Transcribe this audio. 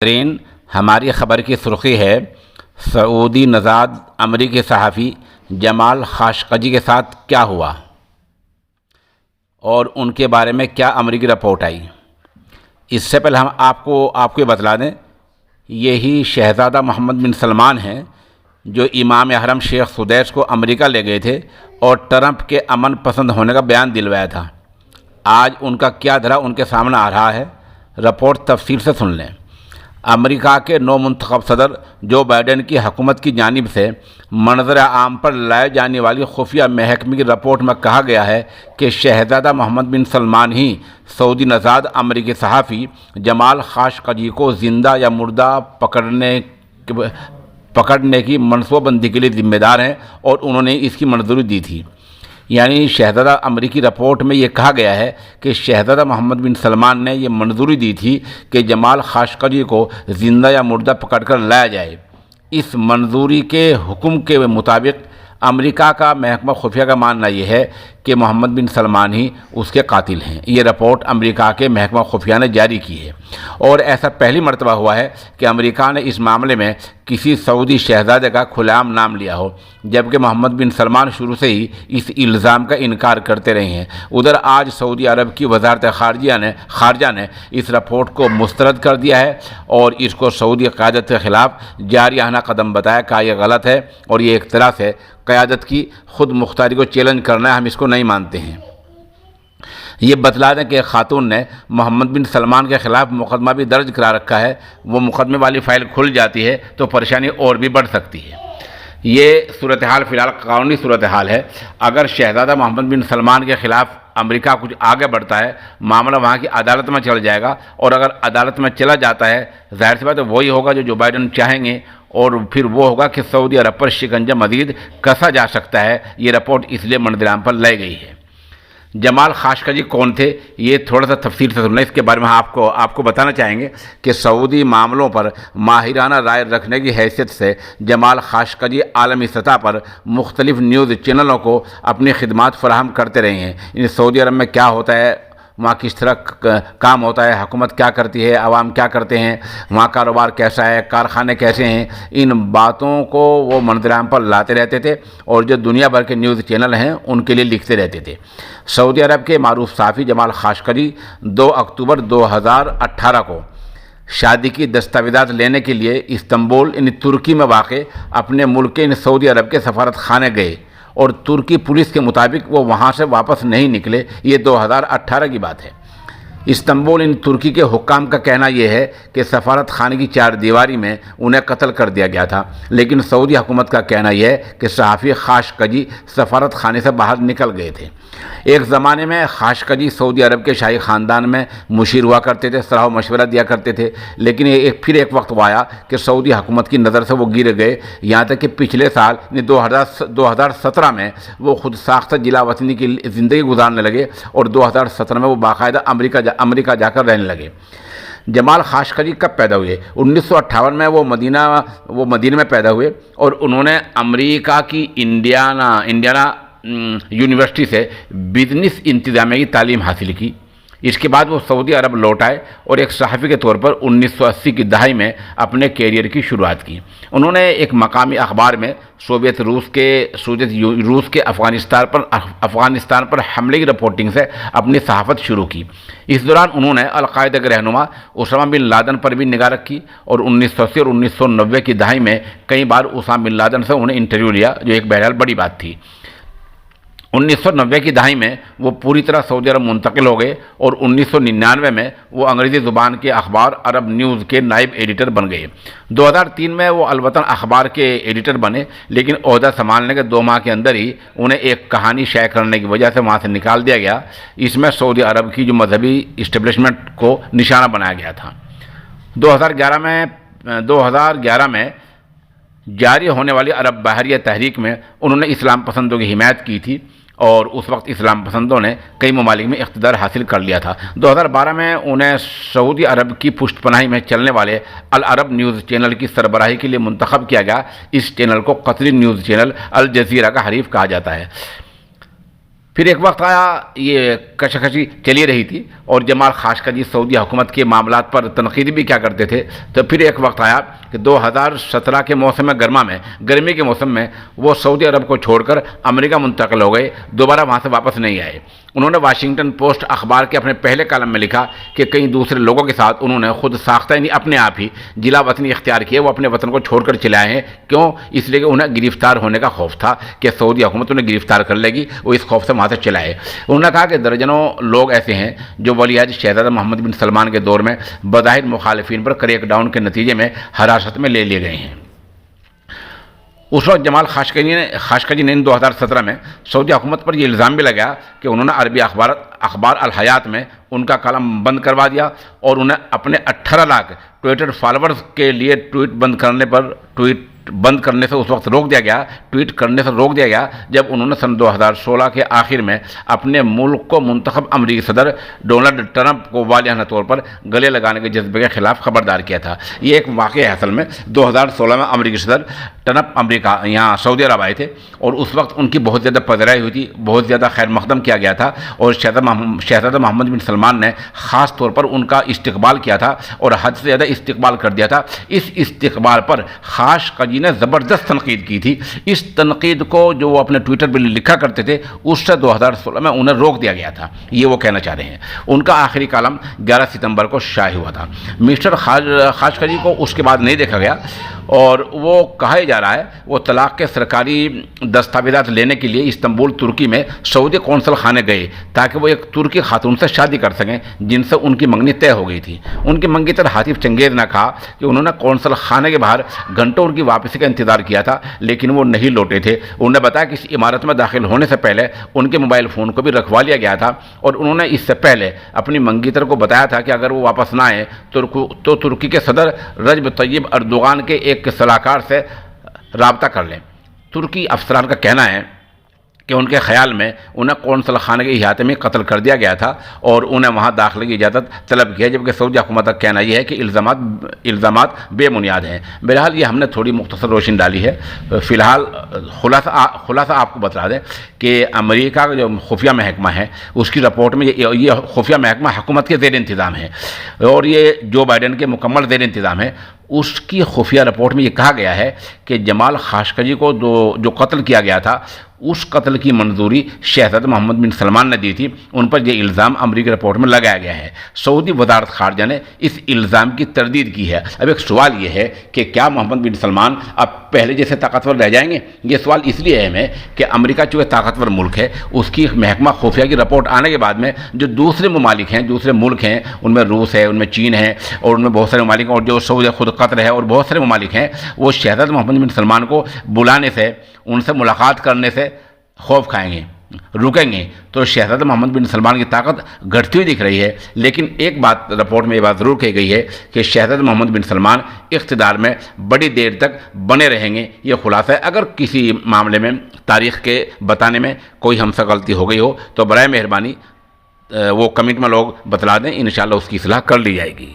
ترین ہماری خبر کی سرخی ہے سعودی نژاد امریکی صحافی جمال خاشقجی کے ساتھ کیا ہوا اور ان کے بارے میں کیا امریکی رپورٹ آئی۔ اس سے پہلے ہم آپ کو یہ بتلا دیں، یہی شہزادہ محمد بن سلمان ہیں جو امام حرم شیخ سدیس کو امریکہ لے گئے تھے اور ٹرمپ کے امن پسند ہونے کا بیان دلوایا تھا۔ آج ان کا کیا دھرا ان کے سامنے آ رہا ہے، رپورٹ تفصیل سے سن لیں۔ امریکہ کے نو منتخب صدر جو بائیڈن کی حکومت کی جانب سے منظر عام پر لائے جانے والی خفیہ محکمے کی رپورٹ میں کہا گیا ہے کہ شہزادہ محمد بن سلمان ہی سعودی نژاد امریکی صحافی جمال خاشقجی کو زندہ یا مردہ پکڑنے کی منصوبہ بندی کے لیے ذمہ دار ہیں اور انہوں نے اس کی منظوری دی تھی۔ یعنی شہزادہ امریکی رپورٹ میں یہ کہا گیا ہے کہ شہزادہ محمد بن سلمان نے یہ منظوری دی تھی کہ جمال خاشقجی کو زندہ یا مردہ پکڑ کر لایا جائے۔ اس منظوری کے حکم کے مطابق امریکہ کا محکمہ خفیہ کا ماننا یہ ہے کہ محمد بن سلمان ہی اس کے قاتل ہیں۔ یہ رپورٹ امریکہ کے محکمہ خفیہ نے جاری کی ہے اور ایسا پہلی مرتبہ ہوا ہے کہ امریکہ نے اس معاملے میں کسی سعودی شہزادے کا کھلے عام نام لیا ہو، جبکہ محمد بن سلمان شروع سے ہی اس الزام کا انکار کرتے رہے ہیں۔ ادھر آج سعودی عرب کی وزارت خارجہ نے اس رپورٹ کو مسترد کر دیا ہے اور اس کو سعودی قیادت کے خلاف جارحانہ قدم بتایا کہ یہ غلط ہے اور یہ ایک طرح سے قیادت کی خود مختاری کو چیلنج کرنا ہے، ہم اس کو نہیں مانتے ہیں۔ یہ بتلا دیں کہ ایک خاتون نے محمد بن سلمان کے خلاف مقدمہ بھی درج کرا رکھا ہے، وہ مقدمے والی فائل کھل جاتی ہے تو پریشانی اور بھی بڑھ سکتی ہے۔ یہ صورتحال فی الحال قانونی صورتحال ہے۔ اگر شہزادہ محمد بن سلمان کے خلاف امریکہ کچھ آگے بڑھتا ہے، معاملہ وہاں کی عدالت میں چل جائے گا اور اگر عدالت میں چلا جاتا ہے، ظاہر سی بات ہے وہی ہوگا جو بائیڈن چاہیں گے اور پھر وہ ہوگا کہ سعودی عرب پر شکنجہ مزید کسا جا سکتا ہے۔ یہ رپورٹ اس لیے منظر عام پر لائی گئی ہے۔ جمال خاشقجی کون تھے، یہ تھوڑا سا تفصیل سے سننا، اس کے بارے میں آپ کو بتانا چاہیں گے کہ سعودی معاملوں پر ماہرانہ رائے رکھنے کی حیثیت سے جمال خاشقجی عالمی سطح پر مختلف نیوز چینلوں کو اپنی خدمات فراہم کرتے رہے ہیں۔ سعودی عرب میں کیا ہوتا ہے، وہاں کس طرح کام ہوتا ہے، حکومت کیا کرتی ہے، عوام کیا کرتے ہیں، وہاں کاروبار کیسا ہے، کارخانے کیسے ہیں، ان باتوں کو وہ منظر عام پر لاتے رہتے تھے اور جو دنیا بھر کے نیوز چینل ہیں ان کے لیے لکھتے رہتے تھے۔ سعودی عرب کے معروف صحافی جمال خاشقجی 2 اکتوبر 2018 کو شادی کی دستاویزات لینے کے لیے استنبول ترکی میں واقع اپنے ملک سعودی عرب کے سفارت خانے گئے اور ترکی پولیس کے مطابق وہ وہاں سے واپس نہیں نکلے۔ یہ 2018 کی بات ہے۔ استنبول ترکی کے حکام کا کہنا یہ ہے کہ سفارت خانے کی 4 دیواری میں انہیں قتل کر دیا گیا تھا، لیکن سعودی حکومت کا کہنا یہ ہے کہ صحافی خاشقجی سفارت خانے سے باہر نکل گئے تھے۔ ایک زمانے میں خاشقجی سعودی عرب کے شاہی خاندان میں مشیر ہوا کرتے تھے، صلاح و مشورہ دیا کرتے تھے، لیکن پھر ایک وقت آیا کہ سعودی حکومت کی نظر سے وہ گر گئے، یہاں تک کہ پچھلے سال 2017 میں وہ خود ساختہ جلا وطنی کی زندگی گزارنے لگے اور 2017 میں وہ باقاعدہ امریکہ جا کر رہنے لگے۔ جمال خاشقجی کب پیدا ہوئے؟ 1958 میں وہ مدینہ میں پیدا ہوئے اور انہوں نے امریکہ کی انڈیانا یونیورسٹی سے بزنس انتظامیہ کی تعلیم حاصل کی۔ اس کے بعد وہ سعودی عرب لوٹ آئے اور ایک صحافی کے طور پر 1980 کی دہائی میں اپنے کیریئر کی شروعات کی۔ انہوں نے ایک مقامی اخبار میں سوویت روس کے افغانستان پر حملے کی رپورٹنگ سے اپنی صحافت شروع کی۔ اس دوران انہوں نے القاعدہ کے رہنما اسامہ بن لادن پر بھی نگاہ رکھی اور 1980 اور 1990 کی دہائی میں کئی بار اسامہ بن لادن سے انہوں نے انٹرویو لیا، جو ایک بہرحال بڑی بات تھی۔ 1990 کی دہائی میں وہ پوری طرح سعودی عرب منتقل ہو گئے اور 1999 میں وہ انگریزی زبان کے اخبار عرب نیوز کے نائب ایڈیٹر بن گئے۔ 2003 میں وہ الوطن اخبار کے ایڈیٹر بنے، لیکن عہدہ سنبھالنے کے 2 ماہ کے اندر ہی انہیں ایک کہانی شائع کرنے کی وجہ سے وہاں سے نکال دیا گیا۔ اس میں سعودی عرب کی جو مذہبی اسٹیبلشمنٹ کو نشانہ بنایا گیا تھا۔ 2011 میں جاری ہونے والی عرب بحریہ تحریک میں انہوں نے اسلام پسندوں کی حمایت کی تھی اور اس وقت اسلام پسندوں نے کئی ممالک میں اقتدار حاصل کر لیا تھا۔ 2012 میں انہیں سعودی عرب کی پشت پناہی میں چلنے والے العرب نیوز چینل کی سربراہی کے لیے منتخب کیا گیا۔ اس چینل کو قطری نیوز چینل الجزیرہ کا حریف کہا جاتا ہے۔ پھر ایک وقت آیا یہ کشاکشی چلی رہی تھی اور جمال خاشقجی سعودی حکومت کے معاملات پر تنقید بھی کیا کرتے تھے. تو پھر ایک وقت آیا کہ 2017 کے موسم گرما میں گرمی کے موسم میں وہ سعودی عرب کو چھوڑ کر امریکہ منتقل ہو گئے, دوبارہ وہاں سے واپس نہیں آئے. انہوں نے واشنگٹن پوسٹ اخبار کے اپنے پہلے کالم میں لکھا کہ کئی دوسرے لوگوں کے ساتھ انہوں نے خود ساختہ یعنی اپنے آپ ہی جلا وطنی اختیار کیے. وہ اپنے وطن کو چھوڑ کر چلے آئے ہیں. کیوں؟ اس لیے کہ انہیں گرفتار ہونے کا خوف تھا کہ سعودی حکومت انہیں گرفتار کر لے گی, وہ اس خوف سے وہاں سے چلے آئے. انہوں نے کہا کہ درجنوں لوگ ایسے ہیں جو ولی عہد شہزادہ محمد بن سلمان کے دور میں بظاہر مخالفین پر کریک ڈاؤن کے نتیجے میں حراست میں لے لیے گئے ہیں. اس وقت جمال خاشقجی نے 2017 میں سعودی حکومت پر یہ الزام بھی لگایا کہ انہوں نے عربی اخبار الحیات میں ان کا کالم بند کروا دیا اور انہیں اپنے 18 لاکھ ٹویٹر فالوورز کے لیے ٹویٹ بند کرنے سے اس وقت روک دیا گیا, ٹویٹ کرنے سے روک دیا گیا جب انہوں نے سن 2016 کے آخر میں اپنے ملک کو منتخب امریکی صدر ڈونلڈ ٹرمپ کو والیانہ طور پر گلے لگانے کے جذبے کے خلاف خبردار کیا تھا. یہ ایک واقعہ ہے اصل میں. 2016 میں امریکی صدر ٹرمپ امریکہ یہاں سعودی عرب آئے تھے اور اس وقت ان کی بہت زیادہ پذیرائی ہوئی تھی, بہت زیادہ خیر مقدم کیا گیا تھا اور شہزادہ محمد بن سلمان نے خاص طور پر ان کا استقبال کیا تھا اور حد سے زیادہ استقبال کر دیا تھا. اس استقبال پر خاشقجی نے زبردست تنقید کی تھی. اس تنقید کو جو وہ اپنے ٹویٹر پہ لکھا کرتے تھے اس سے 2016 میں انہیں روک دیا گیا تھا. یہ وہ کہنا چاہ رہے ہیں. ان کا آخری کالم 11 ستمبر کو شائع ہوا تھا. مسٹر خاشقجی کو اس کے بعد نہیں دیکھا گیا اور وہ کہا جا رہا ہے وہ طلاق کے سرکاری دستاویزات لینے کے لیے استنبول ترکی میں سعودی قونصل خانے گئے تاکہ وہ ایک ترکی خاتون سے شادی کر سکیں جن سے ان کی منگنی طے ہو گئی تھی. ان کی منگیتر حاتف چنگیز نے کہا کہ انہوں نے قونصل خانے کے باہر گھنٹوں ان کی واپسی کا انتظار کیا تھا لیکن وہ نہیں لوٹے تھے. انہوں نے بتایا کہ اس عمارت میں داخل ہونے سے پہلے ان کے موبائل فون کو بھی رکھوا لیا گیا تھا اور انہوں نے اس سے پہلے اپنی منگیتر کو بتایا تھا کہ اگر وہ واپس نہ آئے تو ترکی کے صدر رجب طیب اردوغان کے ایک صلاحکار سے رابطہ کر لیں. ترکی افسران کا کہنا ہے کہ ان کے خیال میں انہیں قونصل خانے کے احاطے میں قتل کر دیا گیا تھا اور انہیں وہاں داخلے کی اجازت طلب کی ہے, جبکہ سعودی حکومت کا کہنا یہ ہے کہ الزامات بے بنیاد ہیں. بہرحال یہ ہم نے تھوڑی مختصر روشنی ڈالی ہے. فی الحال خلاصہ آپ کو بتا دیں کہ امریکہ کا جو خفیہ محکمہ ہے اس کی رپورٹ میں یہ خفیہ محکمہ حکومت کے زیر انتظام ہے اور یہ جو بائیڈن کے مکمل زیر انتظام ہے. اس کی خفیہ رپورٹ میں یہ کہا گیا ہے کہ جمال خاشقجی کو جو قتل کیا گیا تھا اس قتل کی منظوری شہزادہ محمد بن سلمان نے دی تھی. ان پر یہ الزام امریکی رپورٹ میں لگایا گیا ہے. سعودی وزارت خارجہ نے اس الزام کی تردید کی ہے. اب ایک سوال یہ ہے کہ کیا محمد بن سلمان اب پہلے جیسے طاقتور رہ جائیں گے؟ یہ سوال اس لیے اہم ہے کہ امریکہ چونکہ طاقتور ملک ہے, اس کی محکمہ خفیہ کی رپورٹ آنے کے بعد میں جو دوسرے ممالک ہیں, دوسرے ملک ہیں, ان میں روس ہے, ان میں چین ہے اور ان میں بہت سارے ممالک ہیں اور جو سعودی خود قطر ہے اور بہت سارے ممالک ہیں, وہ شہزادہ محمد بن سلمان کو بلانے سے, ان سے ملاقات کرنے سے خوف کھائیں گے, رکیں گے. تو شہزادہ محمد بن سلمان کی طاقت گھٹتی ہوئی دکھ رہی ہے. لیکن ایک بات رپورٹ میں یہ بات ضرور کہی گئی ہے کہ شہزادہ محمد بن سلمان اقتدار میں بڑی دیر تک بنے رہیں گے. یہ خلاصہ ہے. اگر کسی معاملے میں تاریخ کے بتانے میں کوئی ہم سے غلطی ہو گئی ہو تو برائے مہربانی وہ کمنٹ میں لوگ بتلا دیں, انشاءاللہ اس کی اصلاح کر لی جائے گی.